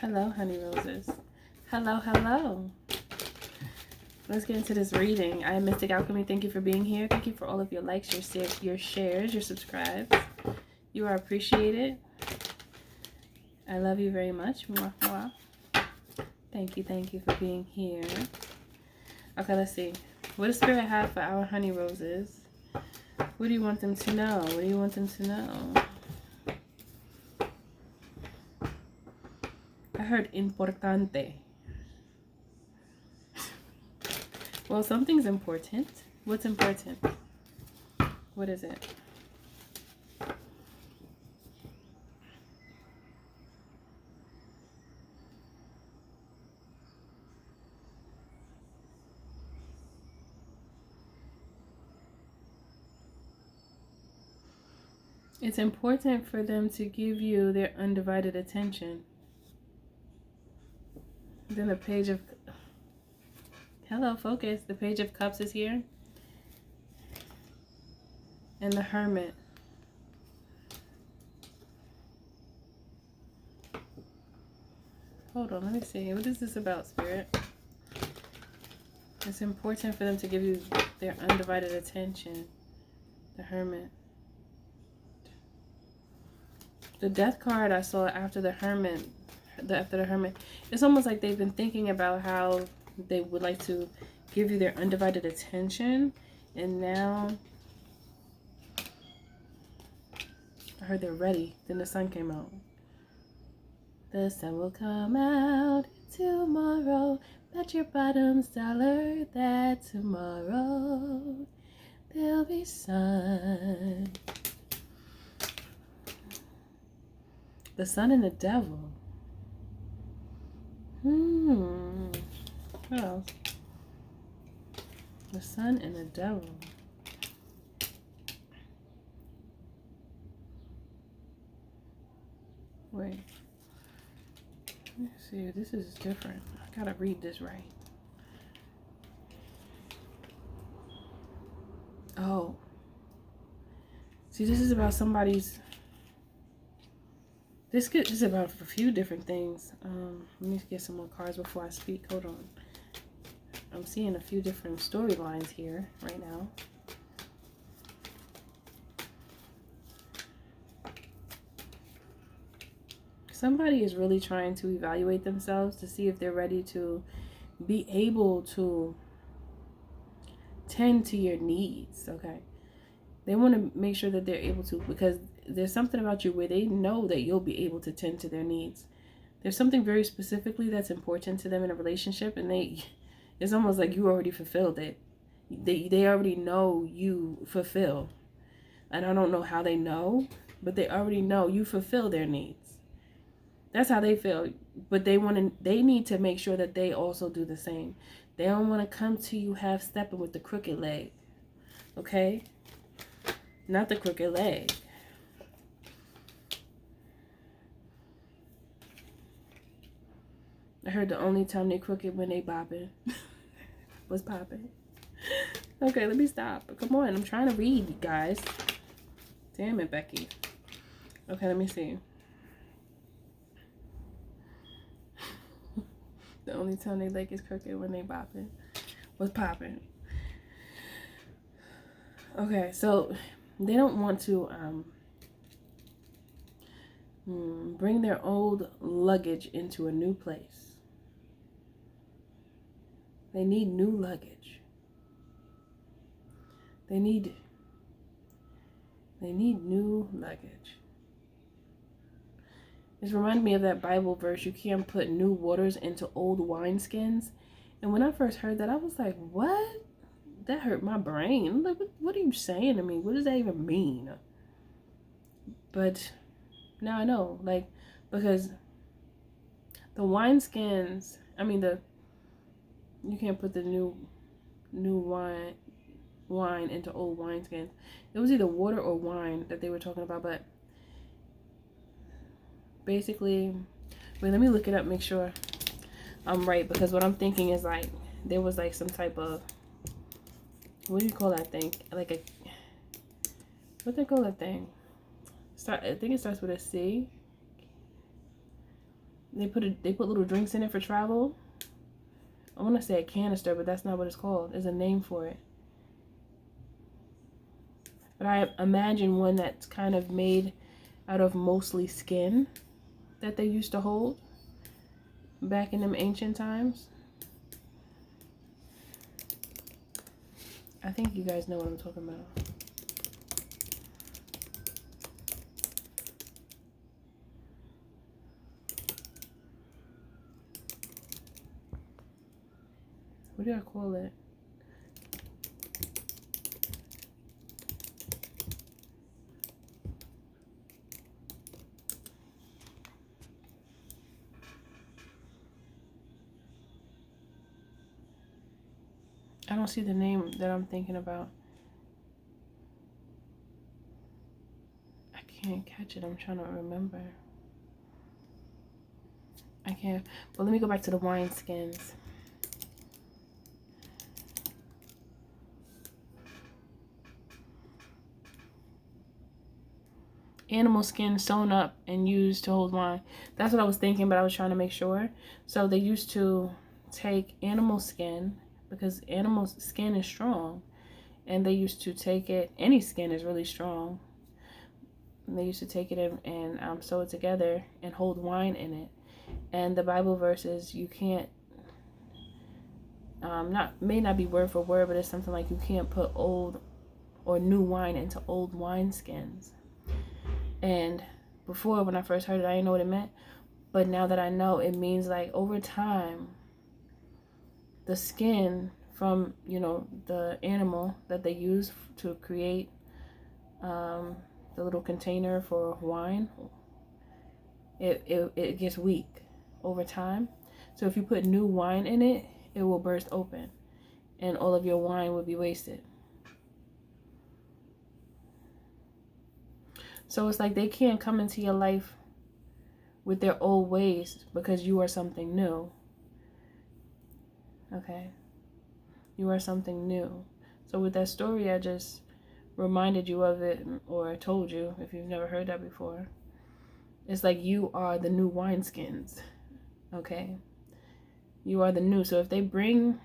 Hello, honey roses. Hello, hello. Let's get into this reading. I am Mystic Alchemy. Thank you for being here. Thank you for all of your likes, your shares, your subscribes. You are appreciated. I love you very much. Mwah, mwah. Thank you for being here. Okay, let's see. What does Spirit have for our honey roses? What do you want them to know? What do you want them to know? I heard importante. Well, something's important. What's important? What is it? It's important for them to give you their undivided attention. Then the page of... Hello, focus. The page of cups is here. And the hermit. Hold on, let me see. What is this about, Spirit? It's important for them to give you their undivided attention. The hermit. The death card I saw after the hermit. It's almost like they've been thinking about how they would like to give you their undivided attention. And now I heard they're ready. Then the sun came out. The sun will come out tomorrow. Bet your bottom dollar that tomorrow there'll be sun. The sun and the devil. What else? The sun and the devil. Wait. Let's see. This is different. I gotta read this right. Oh. See, this is about somebody's... This is about a few different things. Let me get some more cards before I speak. Hold on. I'm seeing a few different storylines here right now. Somebody is really trying to evaluate themselves to see if they're ready to be able to tend to your needs, okay? They want to make sure that they're able to, because there's something about you where they know that you'll be able to tend to their needs. There's something very specifically that's important to them in a relationship, and it's almost like you already fulfilled it. They already know you fulfill. And I don't know how they know, but they already know you fulfill their needs. That's how they feel. But they need to make sure that they also do the same. They don't want to come to you half-stepping with the crooked leg. Okay? Not the crooked leg. I heard the only time they crooked when they bopping. Was popping. Okay, let me stop. Come on, I'm trying to read, you guys. Damn it, Becky. Okay, let me see. The only time they leg is crooked when they bopping. Was popping. Okay, so they don't want to bring their old luggage into a new place. They need new luggage. They need new luggage. It's reminding me of that Bible verse, you can't put new waters into old wineskins. And when I first heard that, I was like, what? That hurt my brain. I'm like, what are you saying to me? What does that even mean? But now I know, like, because the wineskins, I mean, you can't put the new wine into old wineskins. It was either water or wine that they were talking about, but basically, wait, let me look it up, make sure I'm right, because what I'm thinking is like there was like some type of, what do you call that thing? Like a, what do they call that thing? I think it starts with a C. They put little drinks in it for travel. I want to say a canister, but that's not what it's called. There's a name for it. But I imagine one that's kind of made out of mostly skin that they used to hold back in them ancient times. I think you guys know what I'm talking about. What do I call it? I don't see the name that I'm thinking about. I can't catch it. I'm trying to remember. I can't. But let me go back to the wine skins. Animal skin sewn up and used to hold wine. That's what I was thinking, but I was trying to make sure. So they used to take animal skin, because animal skin is strong, and they used to take it, any skin is really strong, and they used to take it and sew it together and hold wine in it. And the Bible verse is, you can't, may not be word for word, but it's something like, you can't put old or new wine into old wine skins. And before, when I first heard it, I didn't know what it meant, but now that I know, it means like over time, the skin from, you know, the animal that they use to create the little container for wine, it gets weak over time. So if you put new wine in it, it will burst open and all of your wine will be wasted. So it's like they can't come into your life with their old ways, because you are something new. Okay, you are something new. So with that story, I just reminded you of it, or told you if you've never heard that before. It's like you are the new wineskins. Okay, you are the new. So if they bring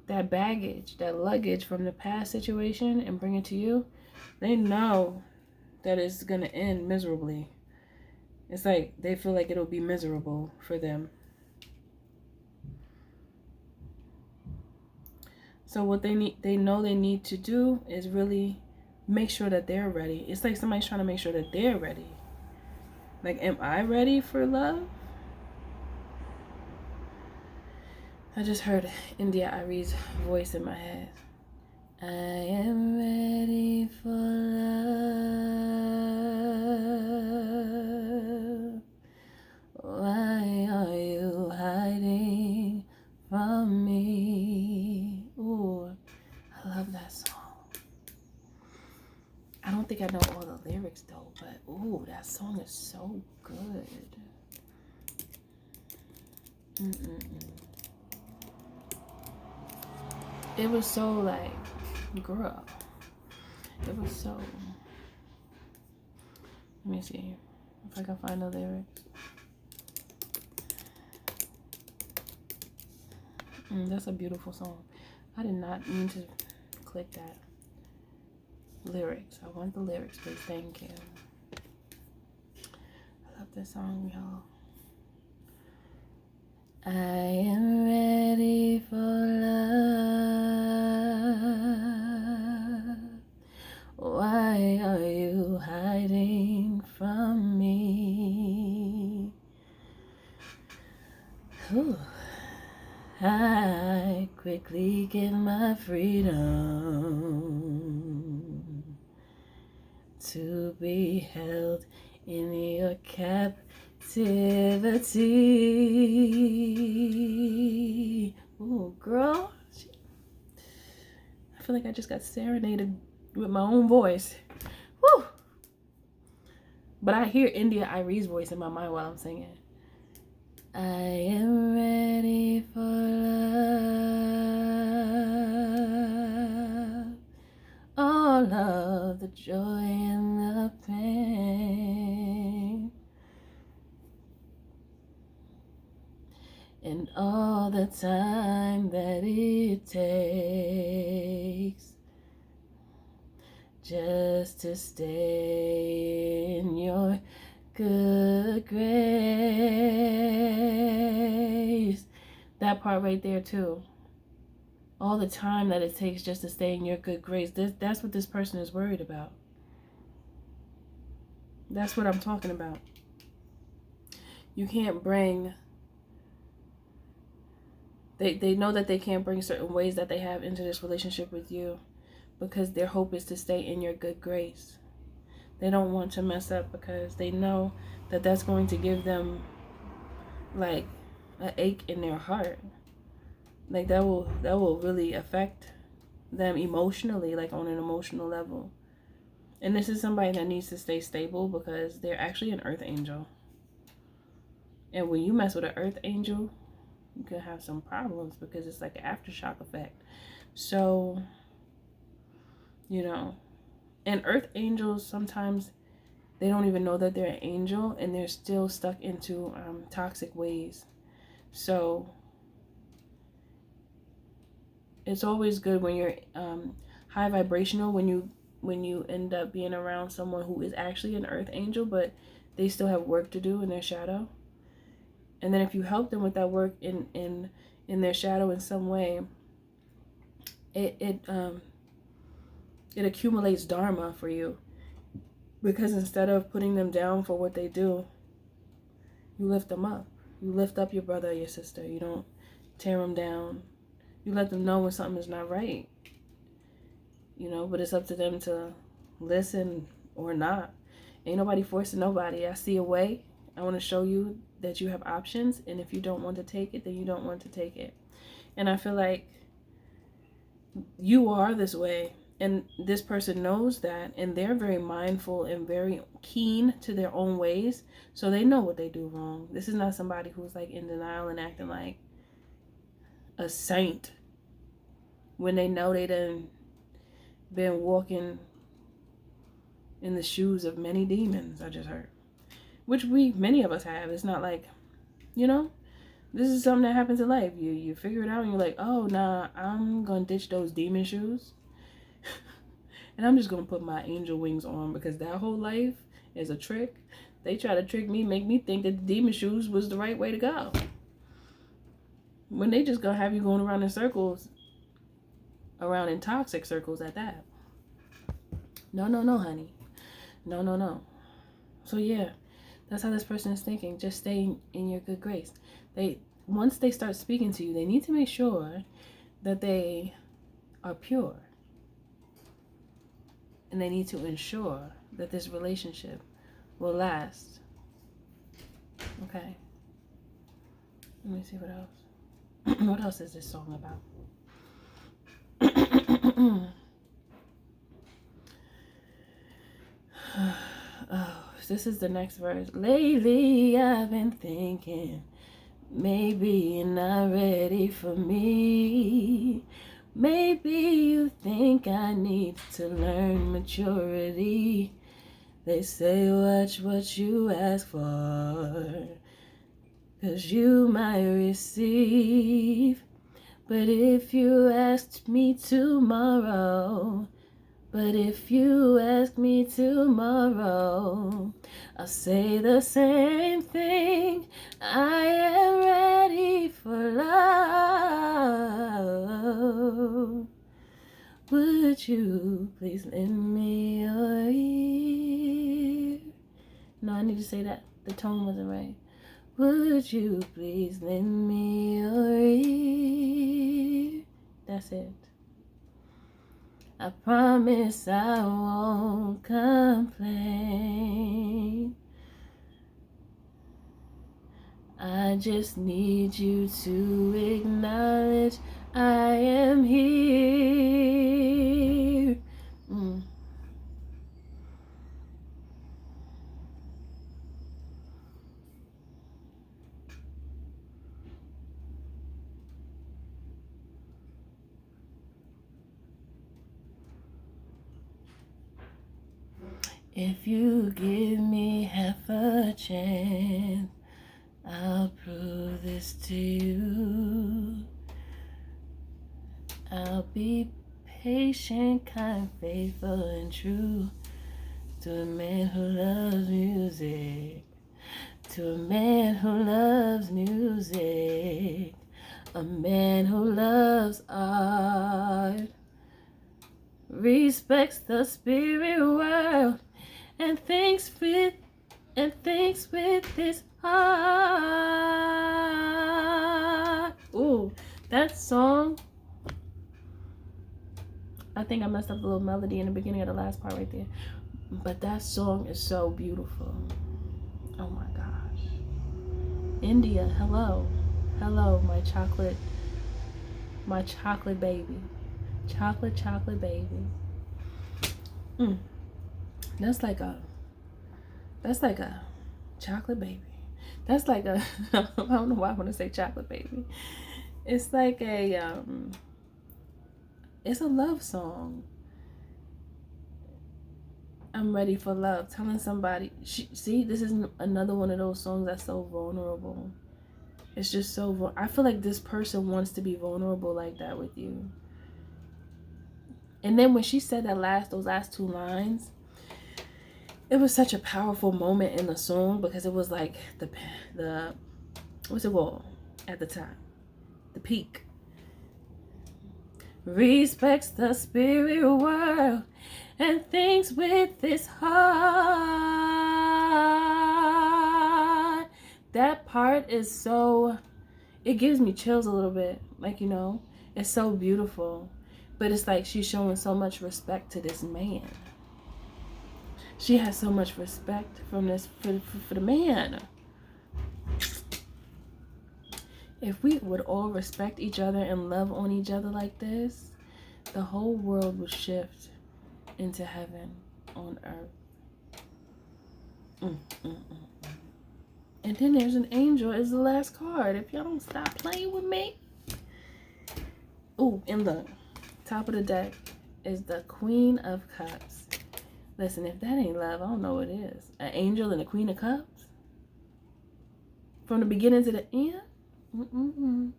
that baggage, that luggage from the past situation and bring it to you, they know that it's gonna end miserably. It's like they feel like it'll be miserable for them. So what they know they need to do is really make sure that they're ready. It's like somebody's trying to make sure that they're ready. Like, am I ready for love? I just heard India Ari's voice in my head. I am ready for love. Why are you hiding from me? Ooh, I love that song. I don't think I know all the lyrics though, but ooh, that song is so good. It was so like, girl, it was so, let me see if I can find the lyrics. That's a beautiful song. I did not mean to click that. Lyrics. I want the lyrics, please. Thank you. I love this song, y'all. I am ready for love. Why are you hiding from me? Ooh. I quickly get my freedom to be held in your captivity. Oh, girl. I feel like I just got serenaded with my own voice. Woo! But I hear India Ari's voice in my mind while I'm singing. I am ready for love. All of the joy and the pain. and all the time that it takes just to stay in your good grace. That part right there too. All the time that it takes just to stay in your good grace. That's what this person is worried about. That's what I'm talking about. You can't bring... They know that they can't bring certain ways that they have into this relationship with you because their hope is to stay in your good grace. They don't want to mess up because they know that that's going to give them like an ache in their heart. Like that will really affect them emotionally, like on an emotional level. And this is somebody that needs to stay stable because they're actually an earth angel. And when you mess with an earth angel, you could have some problems because it's like an aftershock effect. So, you know, and earth angels, sometimes they don't even know that they're an angel and they're still stuck into toxic ways. So it's always good when you're high vibrational, when you end up being around someone who is actually an earth angel, but they still have work to do in their shadow. And then if you help them with that work in their shadow in some way, it accumulates dharma for you. Because instead of putting them down for what they do, you lift them up. You lift up your brother or your sister. You don't tear them down. You let them know when something is not right. You know, but it's up to them to listen or not. Ain't nobody forcing nobody. I see a way. I want to show you that you have options, and if you don't want to take it, then you don't want to take it. And I feel like you are this way, and this person knows that, and they're very mindful and very keen to their own ways, so they know what they do wrong. This is not somebody who's like in denial and acting like a saint when they know they done been walking in the shoes of many demons. I just heard, which many of us have. It's not like, you know, this is something that happens in life. You figure it out and you're like, oh, nah, I'm gonna ditch those demon shoes and I'm just gonna put my angel wings on, because that whole life is a trick. They try to trick me, make me think that the demon shoes was the right way to go, when they just gonna have you going around in circles, around in toxic circles at that. No, honey. No. So yeah, that's how this person is thinking. Just stay in your good grace. Once they start speaking to you, they need to make sure that they are pure. And they need to ensure that this relationship will last. Okay. Let me see what else. What else is this song about? Oh, this is the next verse. Lately I've been thinking, maybe you're not ready for me. Maybe you think I need to learn maturity. They say watch what you ask for, 'cause you might receive. But if you asked me tomorrow, I'll say the same thing. I am ready for love. Would you please lend me your ear? No, I need to say that. The tone wasn't right. Would you please lend me your ear? That's it. I promise I won't complain. I just need you to acknowledge I am here. If you give me half a chance, I'll prove this to you. I'll be patient, kind, faithful, and true to a man who loves music. To a man who loves music. A man who loves art. Respects the spirit world and thinks with his heart. Ooh, that song. I think I messed up the little melody in the beginning of the last part right there. But that song is so beautiful. Oh my gosh. India, hello. Hello, my chocolate baby. Chocolate baby. That's like a chocolate baby. That's like a I don't know why I want to say chocolate baby. It's like it's a love song. I'm ready for love. Telling somebody, see, this is another one of those songs that's so vulnerable. It's just so I feel like this person wants to be vulnerable like that with you. And then when she said those last two lines, it was such a powerful moment in the song because it was like the what's it called at the top? The peak. Respects the spirit world and thinks with his heart. That part is so, it gives me chills a little bit. Like, you know, it's so beautiful. But it's like she's showing so much respect to this man. She has so much respect from this for the man. If we would all respect each other and love on each other like this, the whole world would shift into heaven on earth. And then there's an angel as the last card. If y'all don't stop playing with me. Ooh, in the top of the deck is the Queen of Cups. Listen, if that ain't love, I don't know what is. An angel and a Queen of Cups? From the beginning to the end?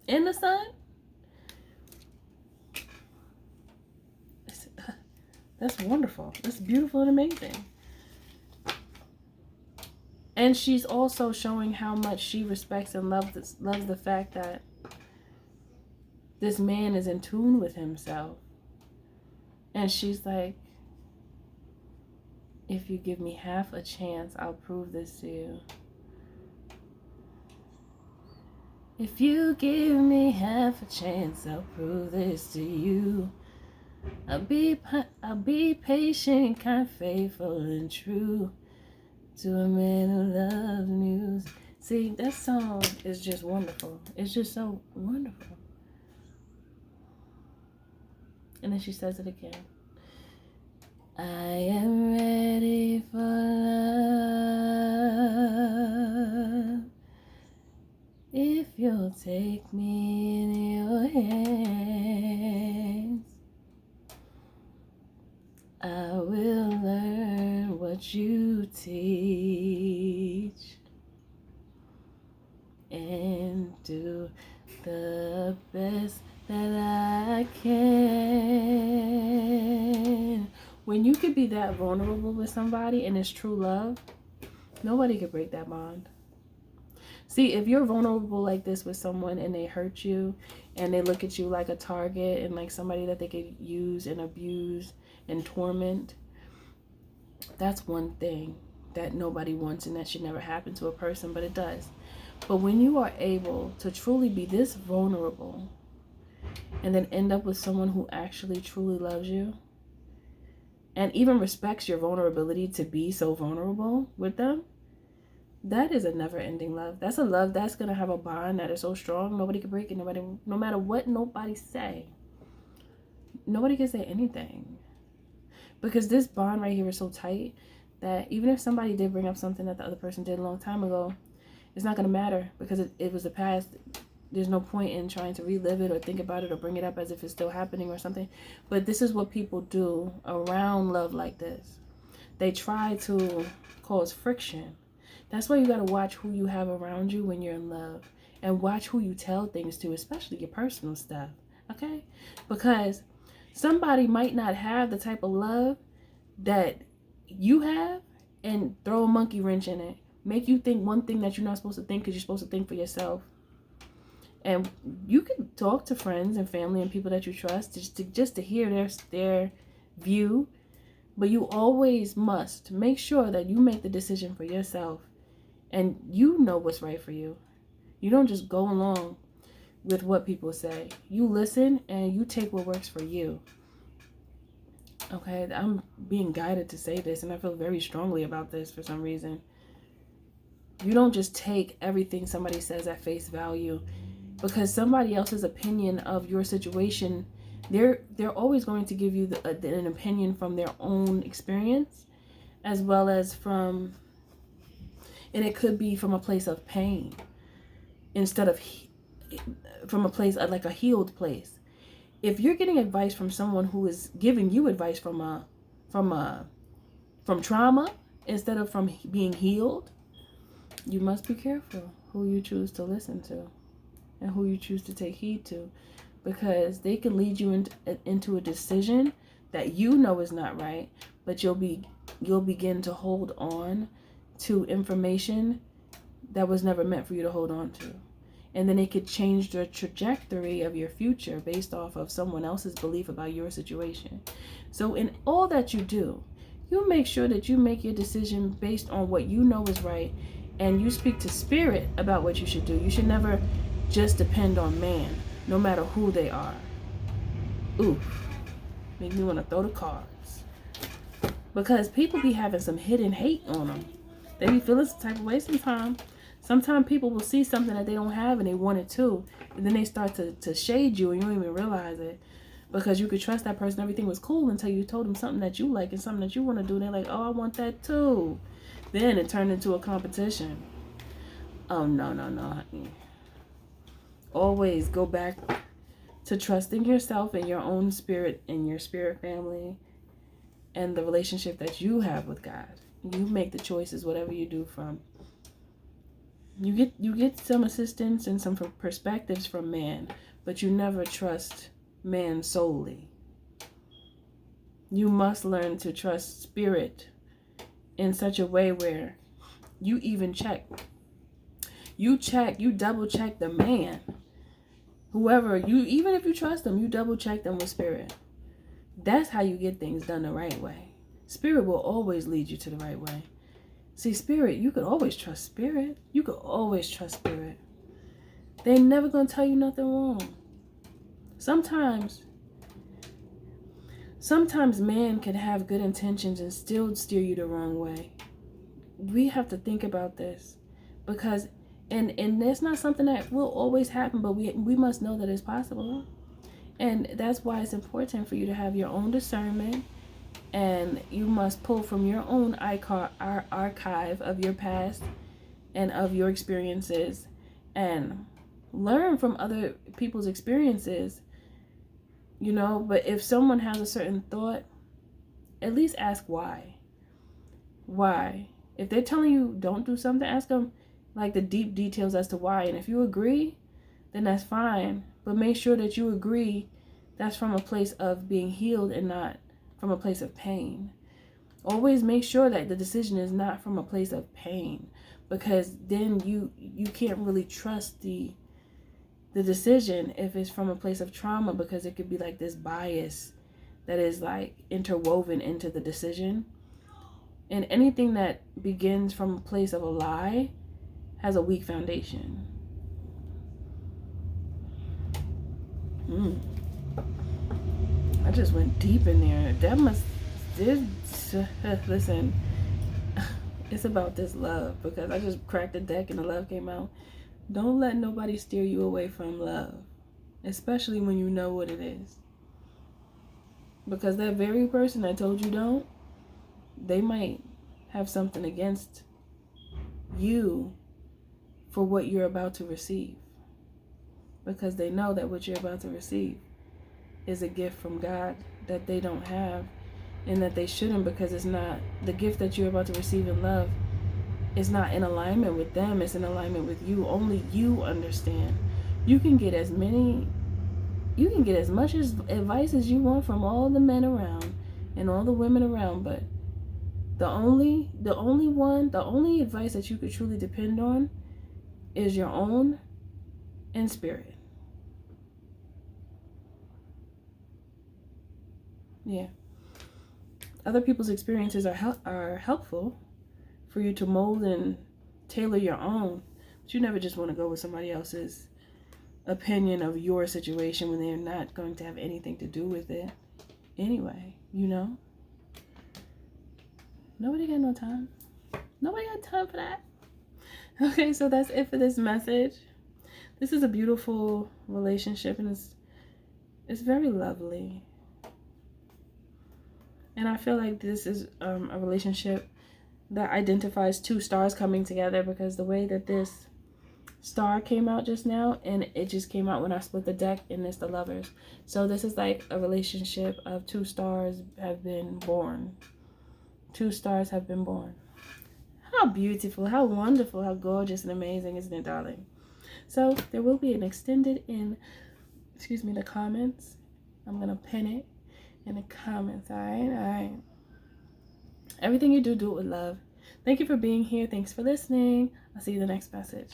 And the sun? That's wonderful. That's beautiful and amazing. And she's also showing how much she respects and loves the fact that this man is in tune with himself. And she's like, if you give me half a chance, I'll prove this to you. If you give me half a chance, I'll prove this to you. I'll be patient, kind, faithful, and true to a man who loves music. See, that song is just wonderful. It's just so wonderful. And then she says it again. I am ready for love. If you'll take me in your hands, I will learn what you teach and do the best that I can. When you could be that vulnerable with somebody and it's true love, nobody could break that bond. See, if you're vulnerable like this with someone and they hurt you and they look at you like a target and like somebody that they could use and abuse and torment, that's one thing that nobody wants and that should never happen to a person, but it does. But when you are able to truly be this vulnerable and then end up with someone who actually truly loves you and even respects your vulnerability to be so vulnerable with them, that is a never-ending love. That's a love that's going to have a bond that is so strong, nobody can break it. No matter what nobody say. Nobody can say anything. Because this bond right here is so tight that even if somebody did bring up something that the other person did a long time ago, it's not going to matter because it was the past. There's no point in trying to relive it or think about it or bring it up as if it's still happening or something. But this is what people do around love like this. They try to cause friction. That's why you got to watch who you have around you when you're in love, and watch who you tell things to, especially your personal stuff, okay? Because somebody might not have the type of love that you have and throw a monkey wrench in it. Make you think one thing that you're not supposed to think because you're supposed to think for yourself. And you can talk to friends and family and people that you trust just to hear their view. But you always must make sure that you make the decision for yourself and you know what's right for you. You don't just go along with what people say. You listen and you take what works for you. Okay, I'm being guided to say this, and I feel very strongly about this for some reason. You don't just take everything somebody says at face value, because somebody else's opinion of your situation, they're always going to give you an opinion from their own experience, as well as and it could be from a place of pain instead of from a place like a healed place. If you're getting advice from someone who is giving you advice from trauma instead of from being healed, you must be careful who you choose to listen to and who you choose to take heed to, because they can lead you into a decision that you know is not right, but you'll begin to hold on to information that was never meant for you to hold on to. And then it could change the trajectory of your future based off of someone else's belief about your situation. So in all that you do, you make sure that you make your decision based on what you know is right, and you speak to spirit about what you should do. You should never just depend on man, no matter who they are. Oof. Make me want to throw the cards. Because people be having some hidden hate on them. They be feeling some type of way sometimes. Sometimes people will see something that they don't have and they want it too. And then they start to shade you and you don't even realize it. Because you could trust that person. Everything was cool until you told them something that you like and something that you want to do. And they're like, oh, I want that too. Then it turned into a competition. Oh, no, honey. Always go back to trusting yourself and your own spirit and your spirit family and the relationship that you have with God. You make the choices, whatever you do from. You get some assistance and some perspectives from man, but you never trust man solely. You must learn to trust spirit in such a way where you even check. You double check the man. Whoever even if you trust them, you double check them with spirit. That's how you get things done the right way. Spirit will always lead you to the right way. See, spirit, you could always trust spirit. You could always trust spirit. They ain't never gonna tell you nothing wrong. Sometimes man can have good intentions and still steer you the wrong way. We have to think about this, because and it's not something that will always happen, but we must know that it's possible. And that's why it's important for you to have your own discernment, and you must pull from your own archive of your past and of your experiences and learn from other people's experiences, but if someone has a certain thought, at least ask why. If they're telling you don't do something, ask them like the deep details as to why. And if you agree, then that's fine, but make sure that you agree that's from a place of being healed and not from a place of pain. Always make sure that the decision is not from a place of pain, because then you can't really trust the decision if it's from a place of trauma, because it could be like this bias that is like interwoven into the decision. And anything that begins from a place of a lie has a weak foundation. I just went deep in there. Listen, it's about this love, because I just cracked the deck and the love came out. Don't let nobody steer you away from love, especially when you know what it is. Because that very person that told you don't, they might have something against you for what you're about to receive. Because they know that what you're about to receive is a gift from God that they don't have, and that they shouldn't, because it's not the gift that you're about to receive in love It's not in alignment with them, it's in alignment with you. Only you understand. You can get as much as advice as you want from all the men around and all the women around, but the only advice that you could truly depend on is your own and spirit. Yeah. Other people's experiences are helpful for you to mold and tailor your own, but you never just want to go with somebody else's opinion of your situation when they're not going to have anything to do with it anyway, you know? Nobody got no time. Nobody got time for that. Okay, so that's it for this message. This is a beautiful relationship, and it's very lovely. And I feel like this is a relationship that identifies two stars coming together, because the way that this star came out just now, and it just came out when I split the deck, and it's the Lovers. So this is like a relationship of two stars have been born. Two stars have been born. How beautiful, how wonderful, how gorgeous and amazing, isn't it, darling? So there will be an extended in, the comments. I'm going to pin it in the comments, all right? Everything you do, do it with love. Thank you for being here. Thanks for listening. I'll see you in the next message.